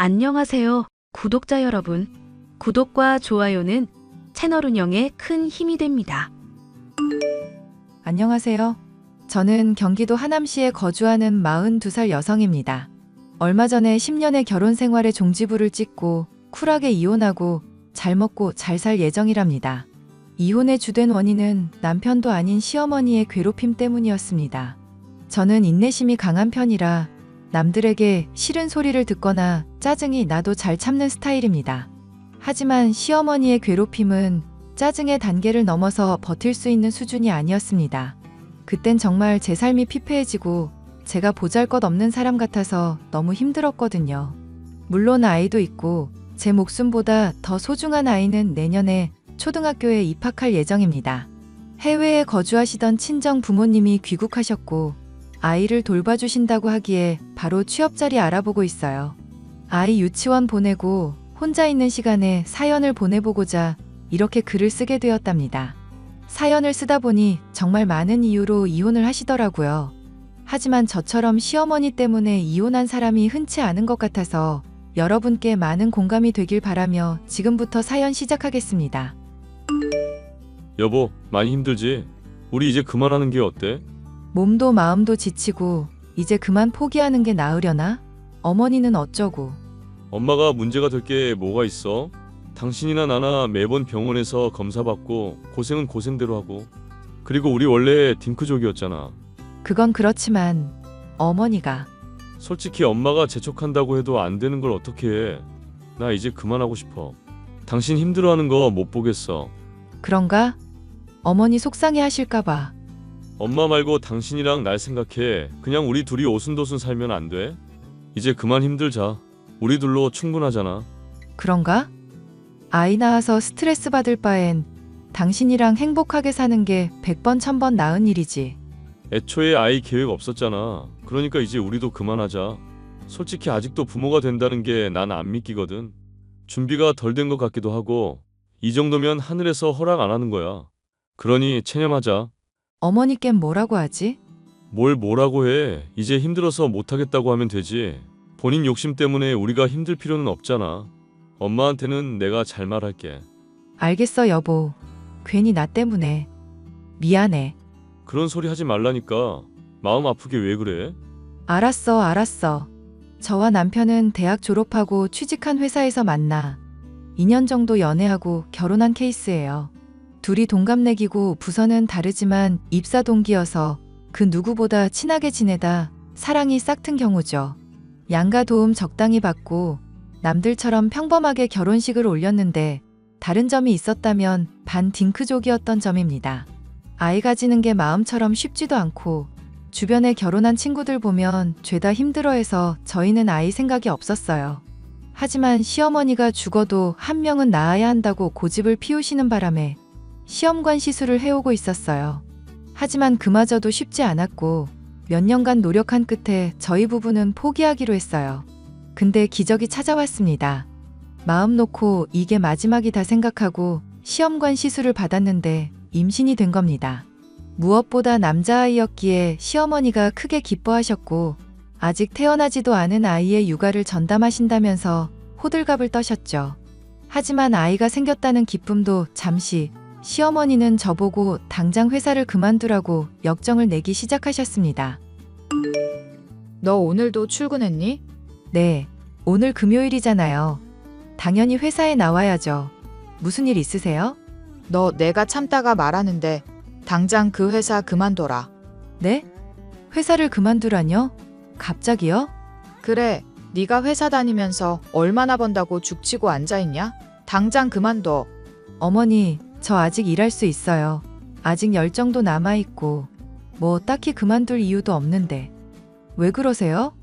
안녕하세요, 구독자 여러분. 구독과 좋아요는 채널 운영에 큰 힘이 됩니다. 안녕하세요. 저는 경기도 하남시에 거주하는 42살 여성입니다. 얼마 전에 10년의 결혼 생활에 종지부를 찍고 쿨하게 이혼하고 잘 먹고 잘 살 예정이랍니다. 이혼의 주된 원인은 남편도 아닌 시어머니의 괴롭힘 때문이었습니다. 저는 인내심이 강한 편이라 남들에게 싫은 소리를 듣거나 짜증이 나도 잘 참는 스타일입니다. 하지만 시어머니의 괴롭힘은 짜증의 단계를 넘어서 버틸 수 있는 수준이 아니었습니다. 그땐 정말 제 삶이 피폐해지고 제가 보잘것없는 사람 같아서 너무 힘들었거든요. 물론 아이도 있고 제 목숨보다 더 소중한 아이는 내년에 초등학교에 입학할 예정입니다. 해외에 거주하시던 친정 부모님이 귀국하셨고 아이를 돌봐주신다고 하기에 바로 취업자리 알아보고 있어요. 아이 유치원 보내고 혼자 있는 시간에 사연을 보내보고자 이렇게 글을 쓰게 되었답니다. 사연을 쓰다 보니 정말 많은 이유로 이혼을 하시더라고요. 하지만 저처럼 시어머니 때문에 이혼한 사람이 흔치 않은 것 같아서 여러분께 많은 공감이 되길 바라며 지금부터 사연 시작하겠습니다. 여보, 많이 힘들지? 우리 이제 그만하는 게 어때? 몸도 마음도 지치고 이제 그만 포기하는 게 나으려나? 어머니는 어쩌고? 엄마가 문제가 될 게 뭐가 있어? 당신이나 나나 매번 병원에서 검사받고 고생은 고생대로 하고, 그리고 우리 원래 딩크족이었잖아. 그건 그렇지만 어머니가. 솔직히 엄마가 재촉한다고 해도 안 되는 걸 어떻게 해. 나 이제 그만하고 싶어. 당신 힘들어하는 거 못 보겠어. 그런가? 어머니 속상해 하실까봐. 엄마 말고 당신이랑 날 생각해. 그냥 우리 둘이 오순도순 살면 안 돼? 이제 그만 힘들자. 우리 둘로 충분하잖아. 그런가? 아이 낳아서 스트레스 받을 바엔 당신이랑 행복하게 사는 게 100번 1000번 나은 일이지. 애초에 아이 계획 없었잖아. 그러니까 이제 우리도 그만하자. 솔직히 아직도 부모가 된다는 게 난 안 믿기거든. 준비가 덜 된 것 같기도 하고, 이 정도면 하늘에서 허락 안 하는 거야. 그러니 체념하자. 어머니껜 뭐라고 하지? 뭘 뭐라고 해. 이제 힘들어서 못하겠다고 하면 되지. 본인 욕심 때문에 우리가 힘들 필요는 없잖아. 엄마한테는 내가 잘 말할게. 알겠어 여보. 괜히 나 때문에. 미안해. 그런 소리 하지 말라니까. 마음 아프게 왜 그래? 알았어. 저와 남편은 대학 졸업하고 취직한 회사에서 만나 2년 정도 연애하고 결혼한 케이스예요. 둘이 동갑내기고 부서는 다르지만 입사 동기여서 그 누구보다 친하게 지내다 사랑이 싹튼 경우죠. 양가 도움 적당히 받고 남들처럼 평범하게 결혼식을 올렸는데 다른 점이 있었다면 반 딩크족이었던 점입니다. 아이 가지는 게 마음처럼 쉽지도 않고 주변에 결혼한 친구들 보면 죄다 힘들어해서 저희는 아이 생각이 없었어요. 하지만 시어머니가 죽어도 한 명은 낳아야 한다고 고집을 피우시는 바람에 시험관 시술을 해오고 있었어요. 하지만 그마저도 쉽지 않았고 몇 년간 노력한 끝에 저희 부부는 포기하기로 했어요. 근데 기적이 찾아왔습니다. 마음 놓고 이게 마지막이다 생각하고 시험관 시술을 받았는데 임신이 된 겁니다. 무엇보다 남자아이였기에 시어머니가 크게 기뻐하셨고 아직 태어나지도 않은 아이의 육아를 전담하신다면서 호들갑을 떠셨죠. 하지만 아이가 생겼다는 기쁨도 잠시, 시어머니는 저보고 당장 회사를 그만두라고 역정을 내기 시작하셨습니다. 너 오늘도 출근했니? 네, 오늘 금요일이잖아요. 당연히 회사에 나와야죠. 무슨 일 있으세요? 너 내가 참다가 말하는데 당장 그 회사 그만둬라. 네? 회사를 그만두라뇨? 갑자기요? 그래, 네가 회사 다니면서 얼마나 번다고 죽치고 앉아있냐? 당장 그만둬. 어머니, 저 아직 일할 수 있어요. 아직 열정도 남아있고 뭐 딱히 그만둘 이유도 없는데. 왜 그러세요?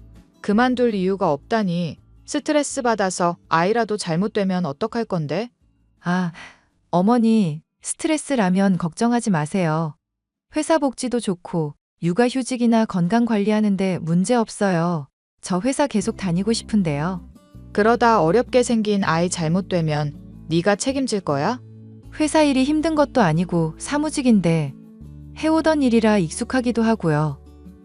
그만둘 이유가 없다니. 스트레스 받아서 아이라도 잘못되면 어떡할 건데? 아, 어머니, 스트레스라면 걱정하지 마세요. 회사 복지도 좋고 육아휴직이나 건강 관리하는데 문제 없어요. 저 회사 계속 다니고 싶은데요. 그러다 어렵게 생긴 아이 잘못되면 네가 책임질 거야? 회사 일이 힘든 것도 아니고 사무직인데 해오던 일이라 익숙하기도 하고요.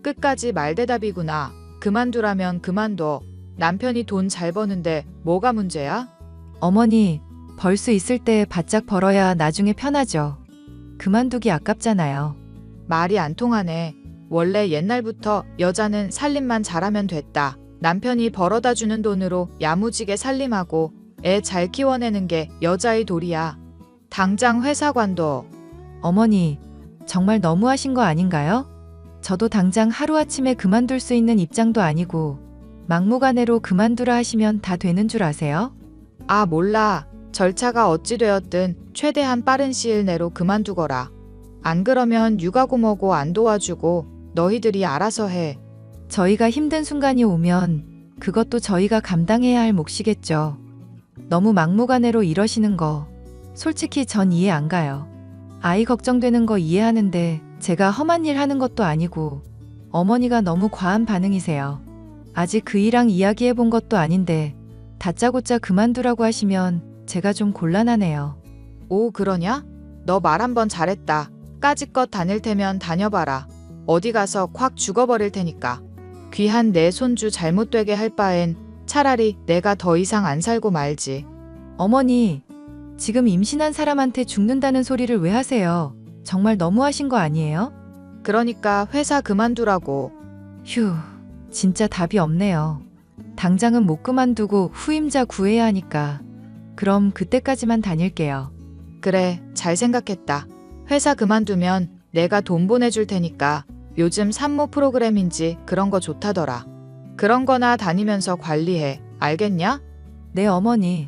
끝까지 말대답이구나. 그만두라면 그만둬. 남편이 돈 잘 버는데 뭐가 문제야? 어머니, 벌 수 있을 때 바짝 벌어야 나중에 편하죠. 그만두기 아깝잖아요. 말이 안 통하네. 원래 옛날부터 여자는 살림만 잘하면 됐다. 남편이 벌어다 주는 돈으로 야무지게 살림하고 애 잘 키워내는 게 여자의 도리야. 당장 회사 관둬. 어머니, 정말 너무하신 거 아닌가요? 저도 당장 하루아침에 그만둘 수 있는 입장도 아니고 막무가내로 그만두라 하시면 다 되는 줄 아세요? 아, 몰라. 절차가 어찌 되었든 최대한 빠른 시일 내로 그만두거라. 안 그러면 육아고 뭐고 안 도와주고 너희들이 알아서 해. 저희가 힘든 순간이 오면 그것도 저희가 감당해야 할 몫이겠죠. 너무 막무가내로 이러시는 거 솔직히 전 이해 안 가요. 아이 걱정되는 거 이해하는데 제가 험한 일 하는 것도 아니고 어머니가 너무 과한 반응이세요. 아직 그 일랑 이야기해 본 것도 아닌데 다짜고짜 그만두라고 하시면 제가 좀 곤란하네요. 오, 그러냐? 너 말 한번 잘했다. 까짓것 다닐 테면 다녀봐라. 어디 가서 콱 죽어버릴 테니까. 귀한 내 손주 잘못되게 할 바엔 차라리 내가 더 이상 안 살고 말지. 어머니, 지금 임신한 사람한테 죽는다는 소리를 왜 하세요? 정말 너무하신 거 아니에요? 그러니까 회사 그만두라고. 휴, 진짜 답이 없네요. 당장은 못 그만두고 후임자 구해야 하니까. 그럼 그때까지만 다닐게요. 그래, 잘 생각했다. 회사 그만두면 내가 돈 보내줄 테니까 요즘 산모 프로그램인지 그런 거 좋다더라. 그런 거나 다니면서 관리해. 알겠냐? 네, 어머니.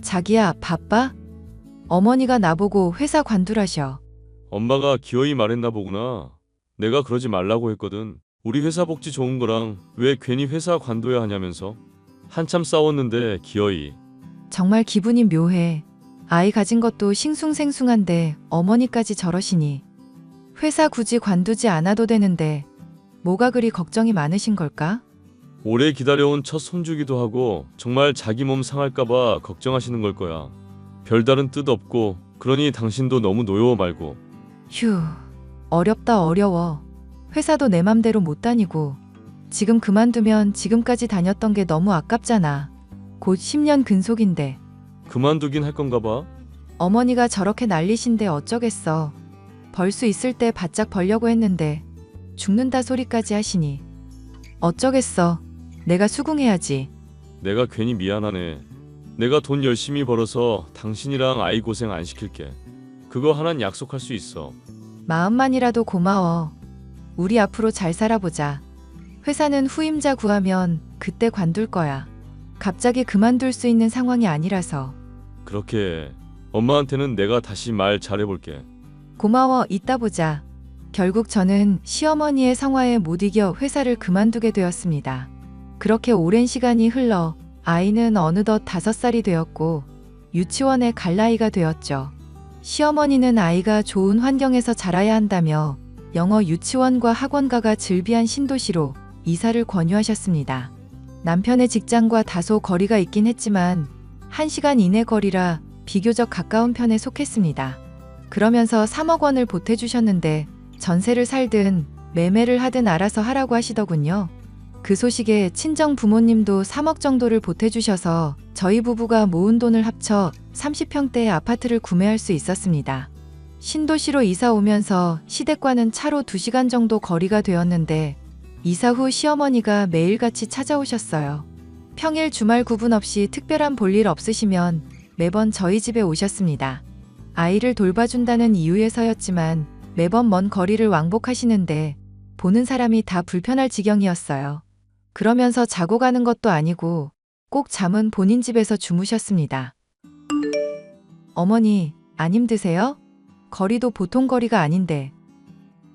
자기야, 바빠? 어머니가 나보고 회사 관두라셔. 엄마가 기어이 말했나 보구나. 내가 그러지 말라고 했거든. 우리 회사 복지 좋은 거랑 왜 괜히 회사 관둬야 하냐면서. 한참 싸웠는데 기어이. 정말 기분이 묘해. 아이 가진 것도 싱숭생숭한데 어머니까지 저러시니. 회사 굳이 관두지 않아도 되는데 뭐가 그리 걱정이 많으신 걸까? 오래 기다려온 첫 손주기도 하고 정말 자기 몸 상할까봐 걱정하시는 걸 거야. 별다른 뜻 없고 그러니 당신도 너무 노여워 말고. 휴, 어렵다 어려워. 회사도 내 맘대로 못 다니고 지금 그만두면 지금까지 다녔던 게 너무 아깝잖아. 곧 10년 근속인데. 그만두긴 할 건가 봐. 어머니가 저렇게 난리신데 어쩌겠어. 벌 수 있을 때 바짝 벌려고 했는데 죽는다 소리까지 하시니. 어쩌겠어. 내가 수긍해야지. 내가 괜히 미안하네. 내가 돈 열심히 벌어서 당신이랑 아이 고생 안 시킬게. 그거 하나는 약속할 수 있어. 마음만이라도 고마워. 우리 앞으로 잘 살아보자. 회사는 후임자 구하면 그때 관둘 거야. 갑자기 그만둘 수 있는 상황이 아니라서. 그렇게 해. 엄마한테는 내가 다시 말 잘해볼게. 고마워, 이따 보자. 결국 저는 시어머니의 성화에 못 이겨 회사를 그만두게 되었습니다. 그렇게 오랜 시간이 흘러 아이는 어느덧 5살이 되었고 유치원에 갈 나이가 되었죠. 시어머니는 아이가 좋은 환경에서 자라야 한다며 영어 유치원과 학원가가 즐비한 신도시로 이사를 권유하셨습니다. 남편의 직장과 다소 거리가 있긴 했지만 1시간 이내 거리라 비교적 가까운 편에 속했습니다. 그러면서 3억 원을 보태주셨는데 전세를 살든 매매를 하든 알아서 하라고 하시더군요. 그 소식에 친정 부모님도 3억 정도를 보태주셔서 저희 부부가 모은 돈을 합쳐 30평대의 아파트를 구매할 수 있었습니다. 신도시로 이사 오면서 시댁과는 차로 2시간 정도 거리가 되었는데 이사 후 시어머니가 매일같이 찾아오셨어요. 평일 주말 구분 없이 특별한 볼일 없으시면 매번 저희 집에 오셨습니다. 아이를 돌봐준다는 이유에서였지만 매번 먼 거리를 왕복하시는데 보는 사람이 다 불편할 지경이었어요. 그러면서 자고 가는 것도 아니고 꼭 잠은 본인 집에서 주무셨습니다. 어머니, 안 힘드세요? 거리도 보통 거리가 아닌데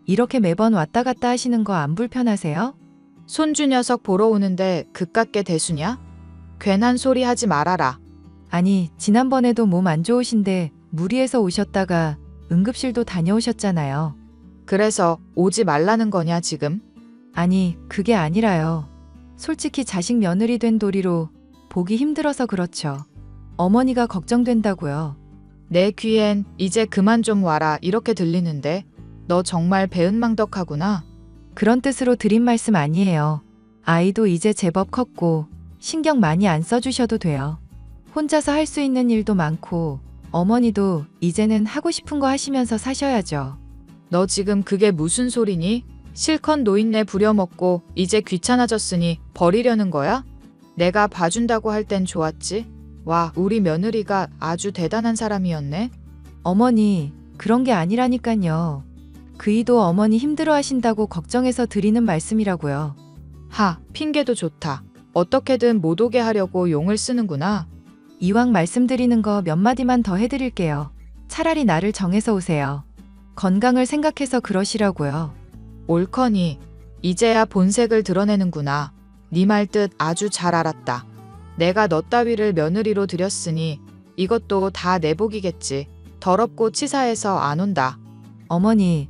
이렇게 매번 왔다 갔다 하시는 거 안 불편하세요? 손주 녀석 보러 오는데 그깟게 대수냐? 괜한 소리 하지 말아라. 아니, 지난번에도 몸 안 좋으신데 무리해서 오셨다가 응급실도 다녀오셨잖아요. 그래서 오지 말라는 거냐 지금? 아니, 그게 아니라요. 솔직히 자식 며느리 된 도리로 보기 힘들어서 그렇죠. 어머니가 걱정된다고요. 내 귀엔 이제 그만 좀 와라 이렇게 들리는데 너 정말 배은망덕하구나. 그런 뜻으로 드린 말씀 아니에요. 아이도 이제 제법 컸고 신경 많이 안 써주셔도 돼요. 혼자서 할 수 있는 일도 많고 어머니도 이제는 하고 싶은 거 하시면서 사셔야죠. 너 지금 그게 무슨 소리니? 실컷 노인네 부려먹고 이제 귀찮아졌으니 버리려는 거야? 내가 봐준다고 할 땐 좋았지? 와, 우리 며느리가 아주 대단한 사람이었네. 어머니, 그런 게 아니라니깐요. 그이도 어머니 힘들어 하신다고 걱정해서 드리는 말씀이라고요. 하, 핑계도 좋다. 어떻게든 못 오게 하려고 용을 쓰는구나. 이왕 말씀드리는 거 몇 마디만 더 해드릴게요. 차라리 나를 정해서 오세요. 건강을 생각해서 그러시라고요. 옳거니. 이제야 본색을 드러내는구나. 네 말 뜻 아주 잘 알았다. 내가 너 따위를 며느리로 들였으니 이것도 다 내 복이겠지. 더럽고 치사해서 안 온다. 어머니,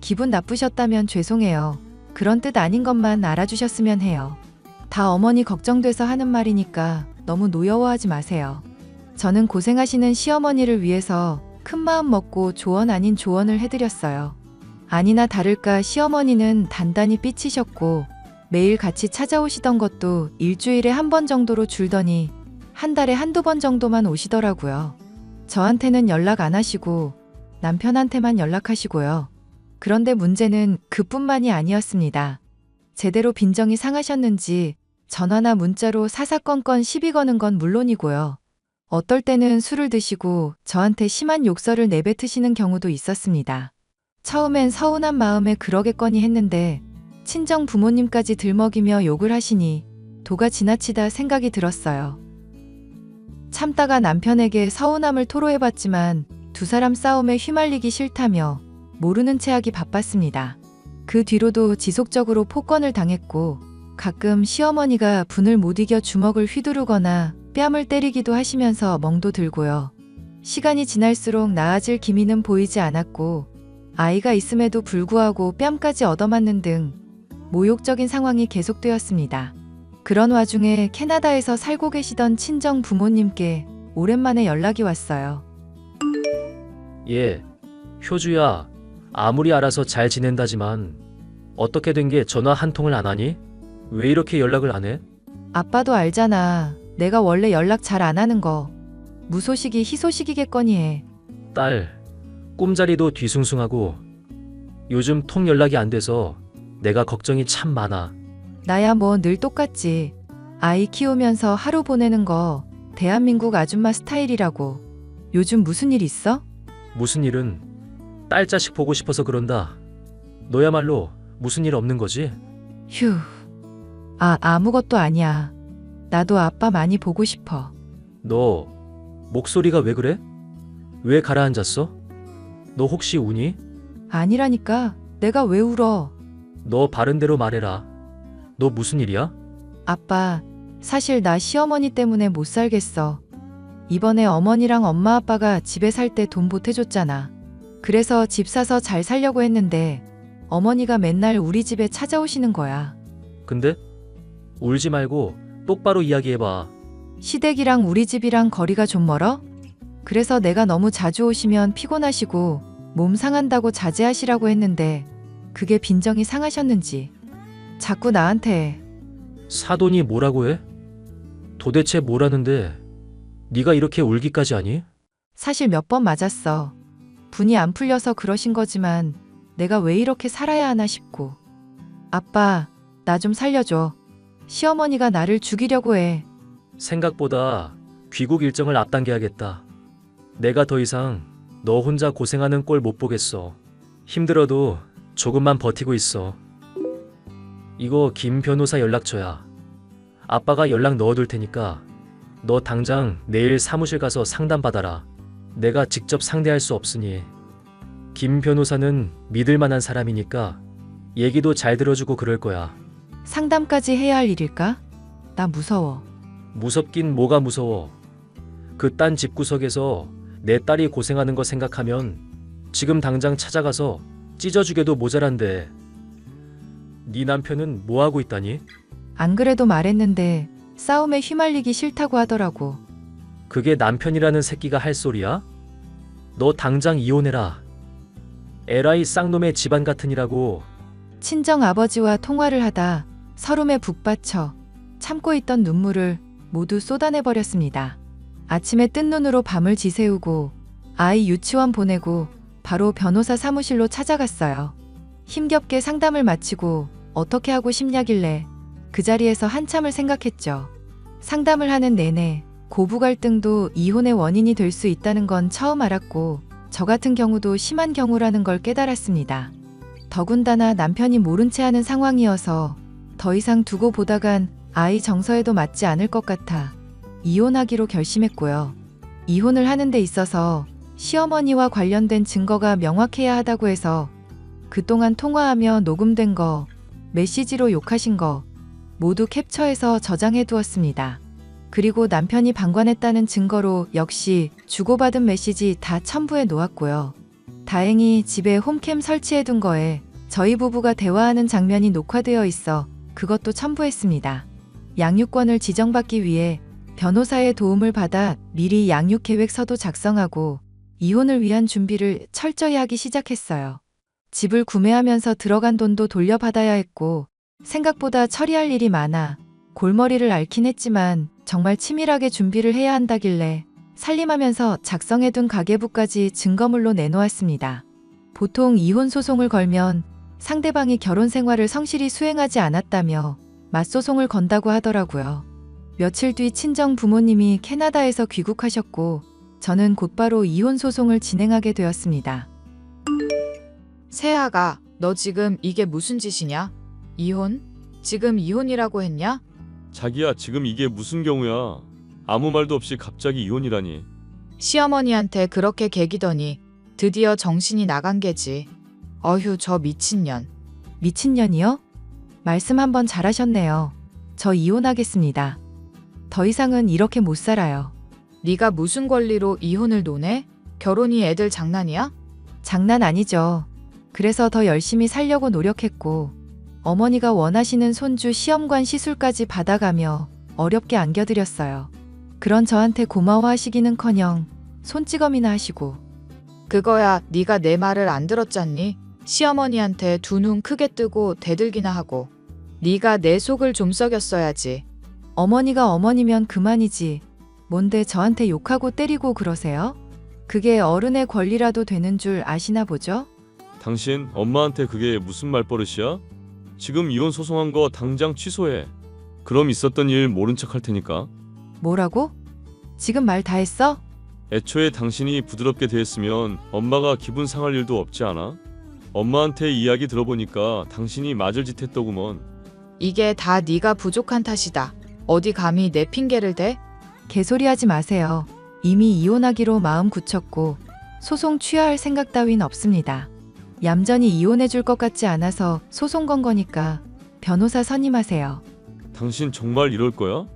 기분 나쁘셨다면 죄송해요. 그런 뜻 아닌 것만 알아주셨으면 해요. 다 어머니 걱정돼서 하는 말이니까 너무 노여워하지 마세요. 저는 고생하시는 시어머니를 위해서 큰 마음 먹고 조언 아닌 조언을 해드렸어요. 아니나 다를까 시어머니는 단단히 삐치셨고 매일 같이 찾아오시던 것도 일주일에 한 번 정도로 줄더니 한 달에 한두 번 정도만 오시더라고요. 저한테는 연락 안 하시고 남편한테만 연락하시고요. 그런데 문제는 그뿐만이 아니었습니다. 제대로 빈정이 상하셨는지 전화나 문자로 사사건건 시비 거는 건 물론이고요. 어떨 때는 술을 드시고 저한테 심한 욕설을 내뱉으시는 경우도 있었습니다. 처음엔 서운한 마음에 그러겠거니 했는데 친정 부모님까지 들먹이며 욕을 하시니 도가 지나치다 생각이 들었어요. 참다가 남편에게 서운함을 토로해봤지만 두 사람 싸움에 휘말리기 싫다며 모르는 체 하기 바빴습니다. 그 뒤로도 지속적으로 폭언을 당했고 가끔 시어머니가 분을 못 이겨 주먹을 휘두르거나 뺨을 때리기도 하시면서 멍도 들고요. 시간이 지날수록 나아질 기미는 보이지 않았고 아이가 있음에도 불구하고 뺨까지 얻어맞는 등 모욕적인 상황이 계속되었습니다. 그런 와중에 캐나다에서 살고 계시던 친정 부모님께 오랜만에 연락이 왔어요. 예, 효주야, 아무리 알아서 잘 지낸다지만 어떻게 된 게 전화 한 통을 안 하니? 왜 이렇게 연락을 안 해? 아빠도 알잖아. 내가 원래 연락 잘 안 하는 거. 무소식이 희소식이겠거니 해. 딸, 꿈자리도 뒤숭숭하고 요즘 통 연락이 안 돼서 내가 걱정이 참 많아. 나야 뭐 늘 똑같지. 아이 키우면서 하루 보내는 거 대한민국 아줌마 스타일이라고. 요즘 무슨 일 있어? 무슨 일은 딸 자식 보고 싶어서 그런다. 너야말로 무슨 일 없는 거지? 휴. 아무것도 아니야. 나도 아빠 많이 보고 싶어. 너 목소리가 왜 그래? 왜 가라앉았어? 너 혹시 우니? 아니라니까. 내가 왜 울어? 너 바른 대로 말해라. 너 무슨 일이야? 아빠, 사실 나 시어머니 때문에 못 살겠어. 이번에 어머니랑 엄마 아빠가 집에 살 때 돈 보태줬잖아. 그래서 집 사서 잘 살려고 했는데 어머니가 맨날 우리 집에 찾아오시는 거야. 근데? 울지 말고 똑바로 이야기해봐. 시댁이랑 우리 집이랑 거리가 좀 멀어? 그래서 내가 너무 자주 오시면 피곤하시고 몸 상한다고 자제하시라고 했는데 그게 빈정이 상하셨는지 자꾸 나한테. 사돈이 뭐라고 해? 도대체 뭐라는데 네가 이렇게 울기까지 하니? 사실 몇 번 맞았어. 분이 안 풀려서 그러신 거지만 내가 왜 이렇게 살아야 하나 싶고. 아빠, 나 좀 살려줘. 시어머니가 나를 죽이려고 해. 생각보다 귀국 일정을 앞당겨야겠다. 내가 더 이상 너 혼자 고생하는 꼴 못 보겠어. 힘들어도 조금만 버티고 있어. 이거 김 변호사 연락처야. 아빠가 연락 넣어둘 테니까 너 당장 내일 사무실 가서 상담받아라. 내가 직접 상대할 수 없으니. 김 변호사는 믿을 만한 사람이니까 얘기도 잘 들어주고 그럴 거야. 상담까지 해야 할 일일까? 나 무서워. 무섭긴 뭐가 무서워. 그 딴 집구석에서 내 딸이 고생하는 거 생각하면 지금 당장 찾아가서 찢어주게도 모자란데. 네 남편은 뭐하고 있다니? 안 그래도 말했는데 싸움에 휘말리기 싫다고 하더라고. 그게 남편이라는 새끼가 할 소리야? 너 당장 이혼해라. 에라이 쌍놈의 집안 같으니라고. 친정 아버지와 통화를 하다 서름에 북받쳐 참고 있던 눈물을 모두 쏟아내버렸습니다. 아침에 뜬 눈으로 밤을 지새우고 아이 유치원 보내고 바로 변호사 사무실로 찾아갔어요. 힘겹게 상담을 마치고 어떻게 하고 싶냐길래 그 자리에서 한참을 생각했죠. 상담을 하는 내내 고부 갈등도 이혼의 원인이 될 수 있다는 건 처음 알았고 저 같은 경우도 심한 경우라는 걸 깨달았습니다. 더군다나 남편이 모른 채 하는 상황이어서 더 이상 두고 보다간 아이 정서에도 맞지 않을 것 같아 이혼하기로 결심했고요. 이혼을 하는 데 있어서 시어머니와 관련된 증거가 명확해야 하다고 해서 그동안 통화하며 녹음된 거, 메시지로 욕하신 거 모두 캡처해서 저장해 두었습니다. 그리고 남편이 방관했다는 증거로 역시 주고받은 메시지 다 첨부해 놓았고요. 다행히 집에 홈캠 설치해 둔 거에 저희 부부가 대화하는 장면이 녹화되어 있어 그것도 첨부했습니다. 양육권을 지정받기 위해 변호사의 도움을 받아 미리 양육 계획서도 작성하고 이혼을 위한 준비를 철저히 하기 시작했어요. 집을 구매하면서 들어간 돈도 돌려받아야 했고 생각보다 처리할 일이 많아 골머리를 앓긴 했지만 정말 치밀하게 준비를 해야 한다길래 살림하면서 작성해둔 가계부까지 증거물로 내놓았습니다. 보통 이혼 소송을 걸면 상대방이 결혼 생활을 성실히 수행하지 않았다며 맞소송을 건다고 하더라고요. 며칠 뒤 친정 부모님이 캐나다에서 귀국하셨고 저는 곧바로 이혼 소송을 진행하게 되었습니다. 세아가 너 지금 이게 무슨 짓이냐? 이혼? 지금 이혼이라고 했냐? 자기야, 지금 이게 무슨 경우야? 아무 말도 없이 갑자기 이혼이라니. 시어머니한테 그렇게 개기더니 드디어 정신이 나간 게지. 어휴 저 미친년. 미친년이요? 말씀 한번 잘하셨네요. 저 이혼하겠습니다. 더 이상은 이렇게 못 살아요. 네가 무슨 권리로 이혼을 논해? 결혼이 애들 장난이야? 장난 아니죠. 그래서 더 열심히 살려고 노력했고 어머니가 원하시는 손주 시험관 시술까지 받아가며 어렵게 안겨드렸어요. 그런 저한테 고마워하시기는커녕 손찌검이나 하시고. 그거야 네가 내 말을 안 들었잖니? 시어머니한테 두 눈 크게 뜨고 대들기나 하고. 네가 내 속을 좀 썩였어야지. 어머니가 어머니면 그만이지. 뭔데 저한테 욕하고 때리고 그러세요? 그게 어른의 권리라도 되는 줄 아시나 보죠? 당신 엄마한테 그게 무슨 말버릇이야? 지금 이혼 소송한 거 당장 취소해. 그럼 있었던 일 모른 척 할 테니까. 뭐라고? 지금 말 다 했어? 애초에 당신이 부드럽게 대했으면 엄마가 기분 상할 일도 없지 않아? 엄마한테 이야기 들어보니까 당신이 맞을 짓 했더구먼. 이게 다 네가 부족한 탓이다. 어디 감히 내 핑계를 대? 개소리하지 마세요. 이미 이혼하기로 마음 굳혔고 소송 취하할 생각 따윈 없습니다. 얌전히 이혼해줄 것 같지 않아서 소송 건 거니까 변호사 선임하세요. 당신 정말 이럴 거야?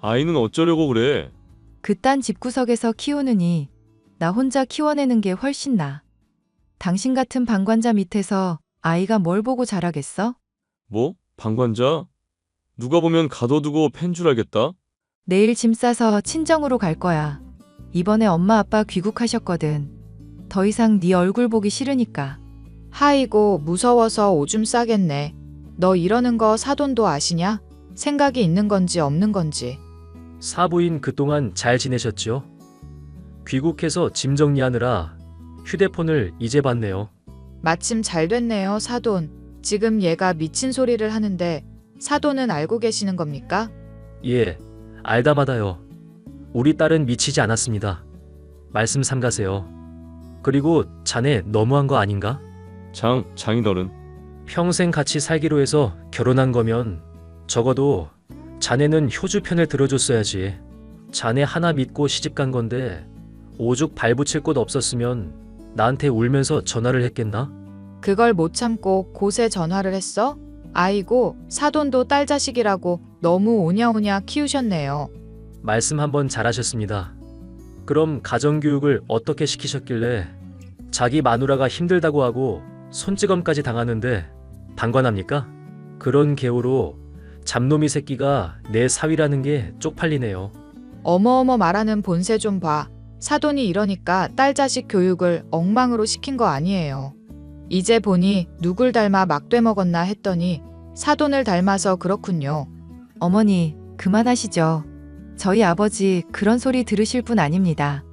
아이는 어쩌려고 그래? 그딴 집구석에서 키우느니 나 혼자 키워내는 게 훨씬 나아. 당신 같은 방관자 밑에서 아이가 뭘 보고 자라겠어? 뭐? 방관자? 누가 보면 가둬두고 팬 줄 알겠다? 내일 짐 싸서 친정으로 갈 거야. 이번에 엄마 아빠 귀국하셨거든. 더 이상 네 얼굴 보기 싫으니까. 하이고 무서워서 오줌 싸겠네. 너 이러는 거 사돈도 아시냐? 생각이 있는 건지 없는 건지. 사부인 그동안 잘 지내셨죠? 귀국해서 짐 정리하느라 휴대폰을 이제 봤네요. 마침 잘 됐네요 사돈. 지금 얘가 미친 소리를 하는데 사돈은 알고 계시는 겁니까? 예, 알다 받아요. 우리 딸은 미치지 않았습니다. 말씀 삼가세요. 그리고 자네 너무한 거 아닌가? 장인어른. 평생 같이 살기로 해서 결혼한 거면 적어도 자네는 효주 편을 들어줬어야지. 자네 하나 믿고 시집간 건데 오죽 발붙일 곳 없었으면 나한테 울면서 전화를 했겠나? 그걸 못 참고 곳에 전화를 했어? 아이고 사돈도 딸 자식이라고 너무 오냐오냐 키우셨네요. 말씀 한번 잘하셨습니다. 그럼 가정교육을 어떻게 시키셨길래 자기 마누라가 힘들다고 하고 손찌검까지 당하는데 방관합니까? 그런 계호로 잡놈이 새끼가 내 사위라는 게 쪽팔리네요. 어머어머 말하는 본새 좀 봐. 사돈이 이러니까 딸 자식 교육을 엉망으로 시킨 거 아니에요. 이제 보니 누굴 닮아 막돼 먹었나 했더니 사돈을 닮아서 그렇군요. 어머니, 그만하시죠. 저희 아버지 그런 소리 들으실 분 아닙니다.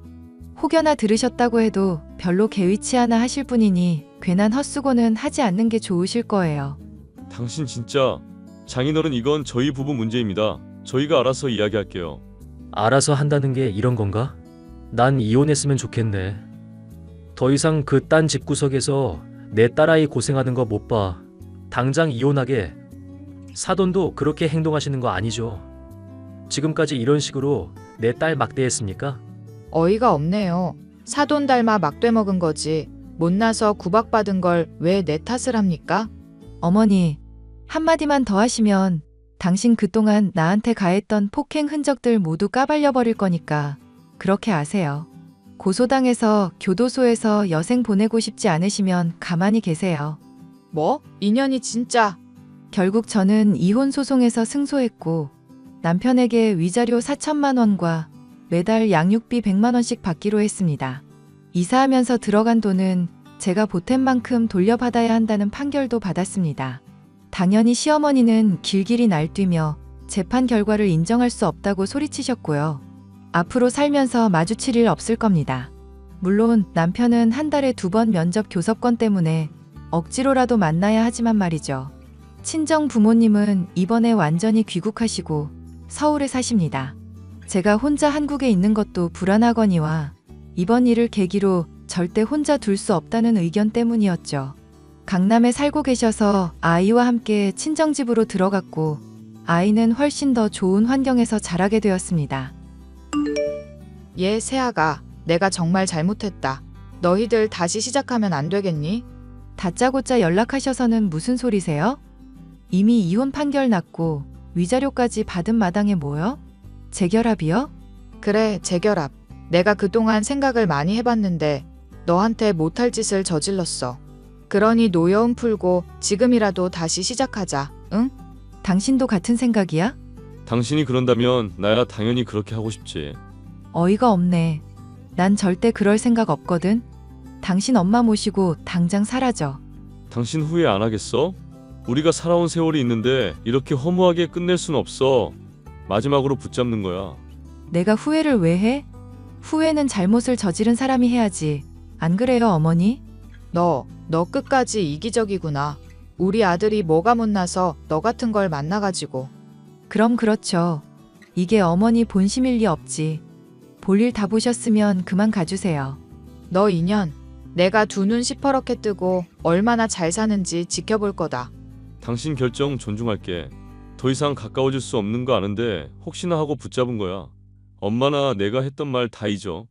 혹여나 들으셨다고 해도 별로 개의치 않아 하실 분이니 괜한 헛수고는 하지 않는 게 좋으실 거예요. 당신 진짜 장인어른 이건 저희 부부 문제입니다. 저희가 알아서 이야기할게요. 알아서 한다는 게 이런 건가? 난 이혼했으면 좋겠네. 더 이상 그 딴 집구석에서 내 딸아이 고생하는 거 못 봐. 당장 이혼하게. 사돈도 그렇게 행동하시는 거 아니죠? 지금까지 이런 식으로 내 딸 막대했습니까? 어이가 없네요. 사돈 닮아 막돼 먹은 거지. 못나서 구박받은 걸 왜 내 탓을 합니까? 어머니, 한마디만 더 하시면 당신 그동안 나한테 가했던 폭행 흔적들 모두 까발려 버릴 거니까 그렇게 아세요. 고소당해서 교도소에서 여생 보내고 싶지 않으시면 가만히 계세요. 뭐? 인연이 진짜. 결국 저는 이혼 소송에서 승소했고 남편에게 위자료 4천만 원과 매달 양육비 100만 원씩 받기로 했습니다. 이사하면서 들어간 돈은 제가 보탠 만큼 돌려받아야 한다는 판결도 받았습니다. 당연히 시어머니는 길길이 날뛰며 재판 결과를 인정할 수 없다고 소리치셨고요. 앞으로 살면서 마주칠 일 없을 겁니다. 물론 남편은 한 달에 2번 면접 교섭권 때문에 억지로라도 만나야 하지만 말이죠. 친정 부모님은 이번에 완전히 귀국하시고 서울에 사십니다. 제가 혼자 한국에 있는 것도 불안하거니와 이번 일을 계기로 절대 혼자 둘 수 없다는 의견 때문이었죠. 강남에 살고 계셔서 아이와 함께 친정집으로 들어갔고 아이는 훨씬 더 좋은 환경에서 자라게 되었습니다. 얘 세아가 내가 정말 잘못했다. 너희들 다시 시작하면 안 되겠니? 다짜고짜 연락하셔서는 무슨 소리세요? 이미 이혼 판결 났고 위자료까지 받은 마당에 뭐요? 재결합이요? 그래, 재결합. 내가 그동안 생각을 많이 해봤는데 너한테 못할 짓을 저질렀어. 그러니 노여움 풀고 지금이라도 다시 시작하자. 응? 당신도 같은 생각이야? 당신이 그런다면 나야 당연히 그렇게 하고 싶지. 어이가 없네. 난 절대 그럴 생각 없거든. 당신 엄마 모시고 당장 사라져. 당신 후회 안 하겠어? 우리가 살아온 세월이 있는데 이렇게 허무하게 끝낼 순 없어. 마지막으로 붙잡는 거야. 내가 후회를 왜 해? 후회는 잘못을 저지른 사람이 해야지. 안 그래요, 어머니? 너 끝까지 이기적이구나. 우리 아들이 뭐가 못나서 너 같은 걸 만나가지고. 그럼 그렇죠. 이게 어머니 본심일 리 없지. 볼일 다 보셨으면 그만 가주세요. 너 인연. 내가 두 눈 시퍼렇게 뜨고 얼마나 잘 사는지 지켜볼 거다. 당신 결정 존중할게. 더 이상 가까워질 수 없는 거 아는데 혹시나 하고 붙잡은 거야. 엄마나 내가 했던 말 다 잊어.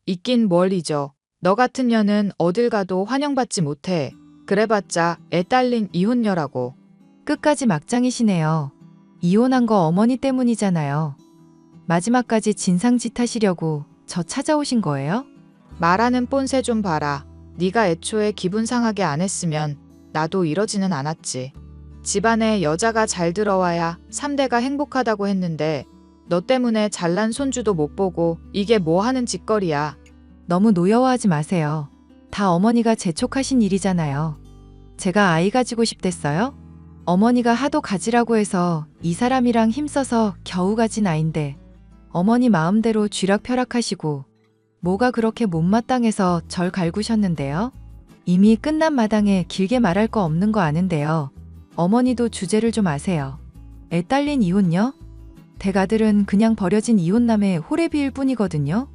있긴 뭘 잊어. 너 같은 년은 어딜 가도 환영받지 못해. 그래봤자 애 딸린 이혼녀라고. 끝까지 막장이시네요. 이혼한 거 어머니 때문이잖아요. 마지막까지 진상짓 하시려고 저 찾아오신 거예요? 말하는 뽐새 좀 봐라. 네가 애초에 기분 상하게 안 했으면 나도 이러지는 않았지. 집안에 여자가 잘 들어와야 3대가 행복하다고 했는데 너 때문에 잘난 손주도 못 보고 이게 뭐 하는 짓거리야. 너무 노여워하지 마세요. 다 어머니가 재촉하신 일이잖아요. 제가 아이 가지고 싶댔어요? 어머니가 하도 가지라고 해서 이 사람이랑 힘써서 겨우 가진 아인데 어머니 마음대로 쥐락펴락하시고 뭐가 그렇게 못마땅해서 절 갈구셨는데요? 이미 끝난 마당에 길게 말할 거 없는 거 아는데요. 어머니도 주제를 좀 아세요. 애 딸린 이혼녀? 댁아들은 그냥 버려진 이혼남의 호래비일 뿐이거든요.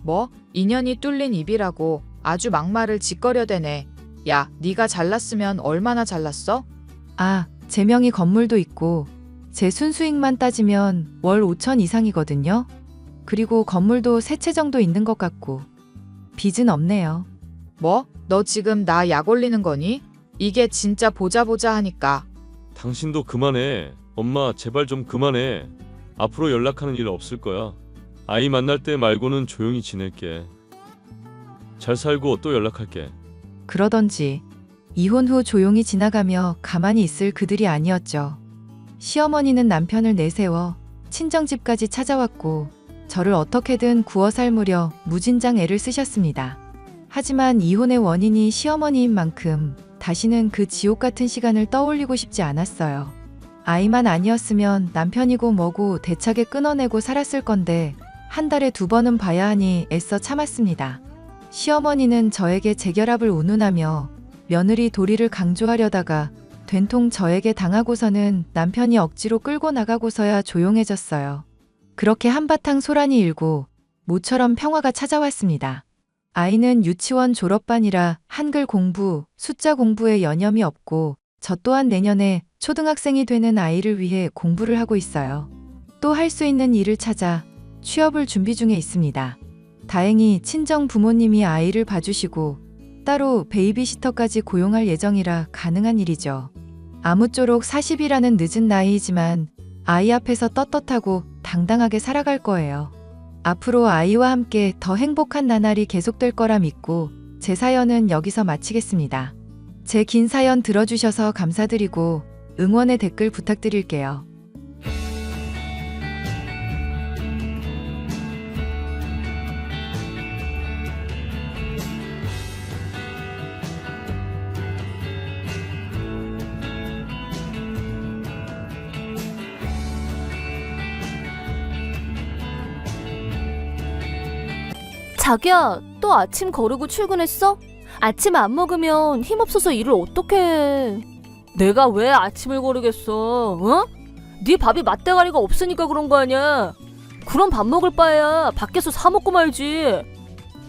뭐? 인연이 뚫린 입이라고 아주 막말을 짓거려대네. 야, 네가 잘났으면 얼마나 잘났어? 아, 제 명의 건물도 있고 제 순수익만 따지면 월 5천 이상이거든요. 그리고 건물도 3채 정도 있는 것 같고 빚은 없네요. 뭐? 너 지금 나 약 올리는 거니? 이게 진짜 보자 하니까. 당신도 그만해. 엄마 제발 좀 그만해. 앞으로 연락하는 일 없을 거야. 아이 만날 때 말고는 조용히 지낼게. 잘 살고 또 연락할게. 그러던지 이혼 후 조용히 지나가며 가만히 있을 그들이 아니었죠. 시어머니는 남편을 내세워 친정집까지 찾아왔고 저를 어떻게든 구워 삶으려 무진장 애를 쓰셨습니다. 하지만 이혼의 원인이 시어머니인 만큼 다시는 그 지옥 같은 시간을 떠올리고 싶지 않았어요. 아이만 아니었으면 남편이고 뭐고 대차게 끊어내고 살았을 건데 한 달에 2번은 봐야 하니 애써 참았습니다. 시어머니는 저에게 재결합을 운운하며 며느리 도리를 강조하려다가 된통 저에게 당하고서는 남편이 억지로 끌고 나가고서야 조용해졌어요. 그렇게 한바탕 소란이 일고 모처럼 평화가 찾아왔습니다. 아이는 유치원 졸업반이라 한글 공부, 숫자 공부에 여념이 없고 저 또한 내년에 초등학생이 되는 아이를 위해 공부를 하고 있어요. 또 할 수 있는 일을 찾아 취업을 준비 중에 있습니다. 다행히 친정 부모님이 아이를 봐주시고 따로 베이비시터까지 고용할 예정이라 가능한 일이죠. 아무쪼록 40이라는 늦은 나이이지만 아이 앞에서 떳떳하고 당당하게 살아갈 거예요. 앞으로 아이와 함께 더 행복한 나날이 계속될 거라 믿고 제 사연은 여기서 마치겠습니다. 제 긴 사연 들어주셔서 감사드리고 응원의 댓글 부탁드릴게요. 자기야, 또 아침 거르고 출근했어? 아침 안 먹으면 힘없어서 일을 어떻게 해? 내가 왜 아침을 거르겠어? 어? 네 밥이 맛대가리가 없으니까 그런 거 아니야? 그럼 밥 먹을 바에야 밖에서 사 먹고 말지.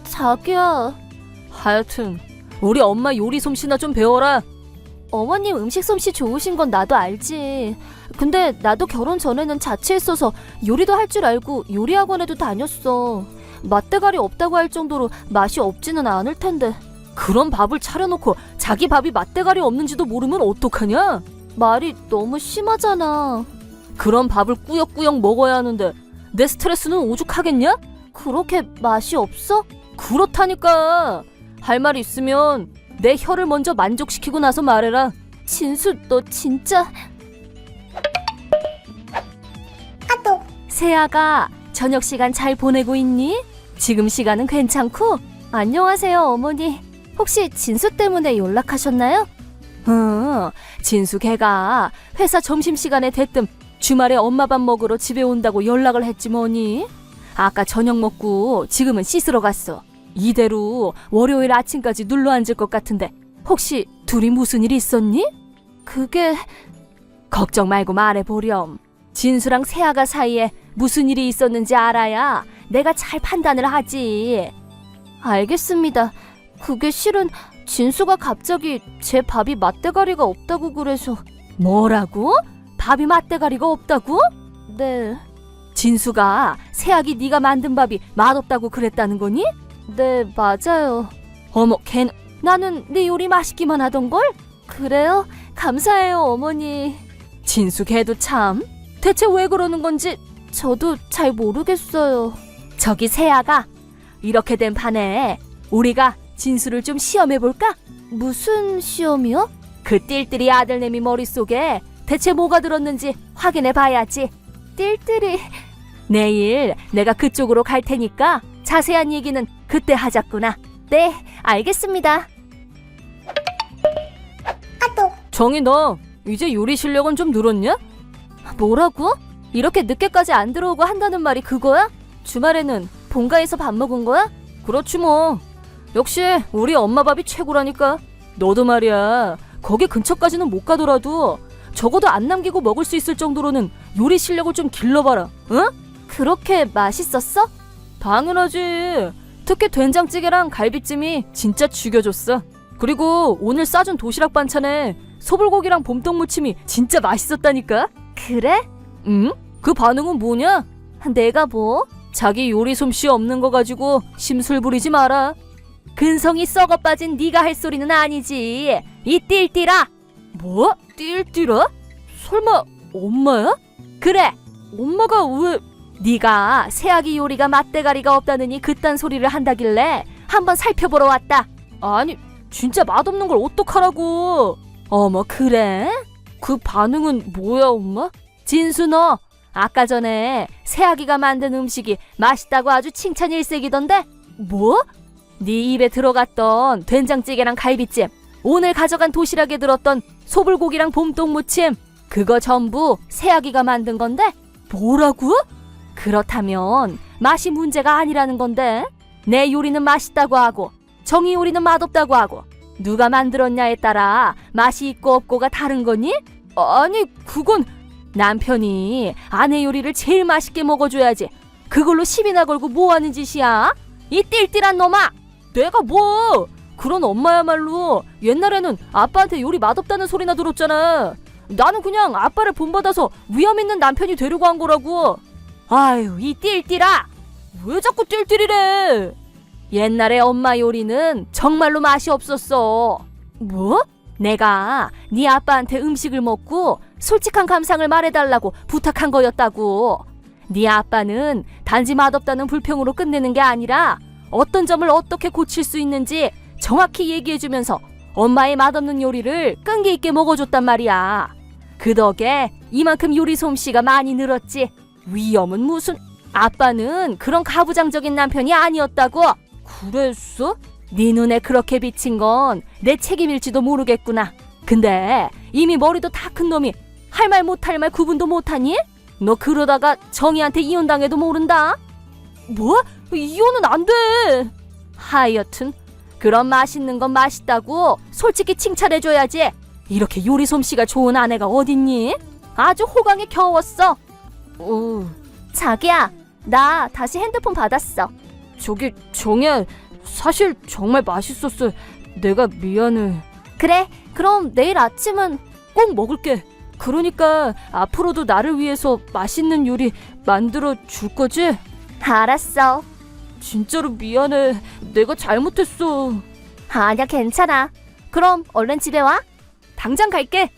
자기야. 하여튼 우리 엄마 요리 솜씨나 좀 배워라. 어머님 음식 솜씨 좋으신 건 나도 알지. 근데 나도 결혼 전에는 자취했어서 요리도 할 줄 알고 요리 학원에도 다녔어. 맛대가리 없다고 할 정도로 맛이 없지는 않을 텐데. 그런 밥을 차려놓고 자기 밥이 맛대가리 없는지도 모르면 어떡하냐? 말이 너무 심하잖아. 그런 밥을 꾸역꾸역 먹어야 하는데 내 스트레스는 오죽하겠냐? 그렇게 맛이 없어? 그렇다니까. 할 말 있으면 내 혀를 먼저 만족시키고 나서 말해라. 진수, 너 진짜... 세아가 저녁 시간 잘 보내고 있니? 지금 시간은 괜찮고? 안녕하세요, 어머니. 혹시 진수 때문에 연락하셨나요? 진수 걔가 회사 점심시간에 대뜸 주말에 엄마 밥 먹으러 집에 온다고 연락을 했지 뭐니. 아까 저녁 먹고 지금은 씻으러 갔어. 이대로 월요일 아침까지 눌러앉을 것 같은데 혹시 둘이 무슨 일 있었니? 그게... 걱정 말고 말해보렴. 진수랑 세아가 사이에 무슨 일이 있었는지 알아야 내가 잘 판단을 하지. 알겠습니다. 그게 실은 진수가 갑자기 제 밥이 맛대가리가 없다고 그래서. 뭐라고? 밥이 맛대가리가 없다고? 네. 진수가 세아기 네가 만든 밥이 맛없다고 그랬다는 거니? 네, 맞아요. 어머, 걔는 나는 네 요리 맛있기만 하던걸? 그래요? 감사해요, 어머니. 진수 걔도 참. 대체 왜 그러는 건지 저도 잘 모르겠어요. 저기 세아가, 이렇게 된 판에 우리가 진수를 좀 시험해볼까? 무슨 시험이요? 그 띨띨이 아들내미 머릿속에 대체 뭐가 들었는지 확인해봐야지. 띨띨이... 내일 내가 그쪽으로 갈 테니까 자세한 얘기는 그때 하자꾸나. 네, 알겠습니다. 정희, 너 이제 요리 실력은 좀 늘었냐? 뭐라고? 이렇게 늦게까지 안 들어오고 한다는 말이 그거야? 주말에는 본가에서 밥 먹은 거야? 그렇지 뭐. 역시 우리 엄마 밥이 최고라니까. 너도 말이야, 거기 근처까지는 못 가더라도 적어도 안 남기고 먹을 수 있을 정도로는 요리 실력을 좀 길러봐라. 응? 그렇게 맛있었어? 당연하지. 특히 된장찌개랑 갈비찜이 진짜 죽여줬어. 그리고 오늘 싸준 도시락 반찬에 소불고기랑 봄떡무침이 진짜 맛있었다니까. 그래? 응? 그 반응은 뭐냐? 내가 뭐? 자기 요리 솜씨 없는 거 가지고 심술 부리지 마라. 근성이 썩어 빠진 네가 할 소리는 아니지. 이 띨띨아. 뭐? 띨띨아? 설마 엄마야? 그래, 엄마가 왜... 네가 새아기 요리가 맛대가리가 없다느니 그딴 소리를 한다길래 한번 살펴보러 왔다. 아니, 진짜 맛없는 걸 어떡하라고. 어머, 그래? 그 반응은 뭐야, 엄마? 진수, 너 아까 전에 새아기가 만든 음식이 맛있다고 아주 칭찬 일색이던데? 뭐? 네 입에 들어갔던 된장찌개랑 갈비찜 오늘 가져간 도시락에 들었던 소불고기랑 봄동 무침 그거 전부 새아기가 만든 건데 뭐라고? 그렇다면 맛이 문제가 아니라는 건데 내 요리는 맛있다고 하고 정희 요리는 맛없다고 하고 누가 만들었냐에 따라 맛이 있고 없고가 다른 거니? 아니 그건 남편이 아내 요리를 제일 맛있게 먹어줘야지 그걸로 시비나 걸고 뭐하는 짓이야? 이 띨띨한 놈아! 내가 뭐 그런 엄마야말로 옛날에는 아빠한테 요리 맛없다는 소리나 들었잖아. 나는 그냥 아빠를 본받아서 위험 있는 남편이 되려고 한 거라고. 아유 이 띨띨아 왜 자꾸 띨띨이래. 옛날에 엄마 요리는 정말로 맛이 없었어. 뭐? 내가 네 아빠한테 음식을 먹고 솔직한 감상을 말해달라고 부탁한 거였다고. 네 아빠는 단지 맛없다는 불평으로 끝내는 게 아니라 어떤 점을 어떻게 고칠 수 있는지 정확히 얘기해주면서 엄마의 맛없는 요리를 끈기 있게 먹어줬단 말이야. 그 덕에 이만큼 요리 솜씨가 많이 늘었지. 위험은 무슨. 아빠는 그런 가부장적인 남편이 아니었다고. 그랬어? 네 눈에 그렇게 비친 건 내 책임일지도 모르겠구나. 근데 이미 머리도 다 큰 놈이 할 말 못할 말 구분도 못하니? 너 그러다가 정희한테 이혼당해도 모른다. 뭐? 이혼은 안 돼. 하여튼 그런 맛있는 건 맛있다고 솔직히 칭찬해줘야지. 이렇게 요리 솜씨가 좋은 아내가 어딨니? 아주 호강에 겨웠어. 자기야, 나 다시 핸드폰 받았어. 저기 정혜, 사실 정말 맛있었어. 내가 미안해. 그래, 그럼 내일 아침은 꼭 먹을게. 그러니까 앞으로도 나를 위해서 맛있는 요리 만들어 줄 거지? 알았어. 진짜로 미안해. 내가 잘못했어. 아니야, 괜찮아. 그럼 얼른 집에 와. 당장 갈게.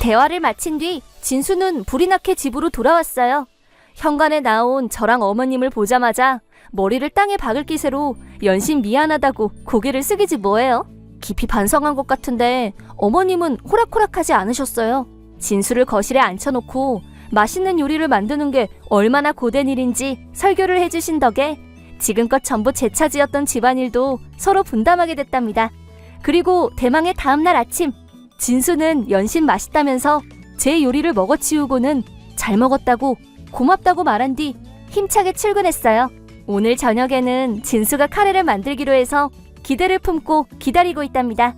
대화를 마친 뒤 진수는 불이 나게 집으로 돌아왔어요. 현관에 나온 저랑 어머님을 보자마자 머리를 땅에 박을 기세로 연신 미안하다고 고개를 숙이지 뭐예요. 깊이 반성한 것 같은데 어머님은 호락호락하지 않으셨어요. 진수를 거실에 앉혀놓고 맛있는 요리를 만드는 게 얼마나 고된 일인지 설교를 해주신 덕에 지금껏 전부 제 차지였던 집안일도 서로 분담하게 됐답니다. 그리고 대망의 다음날 아침, 진수는 연신 맛있다면서 제 요리를 먹어치우고는 잘 먹었다고 고맙다고 말한 뒤 힘차게 출근했어요. 오늘 저녁에는 진수가 카레를 만들기로 해서 기대를 품고 기다리고 있답니다.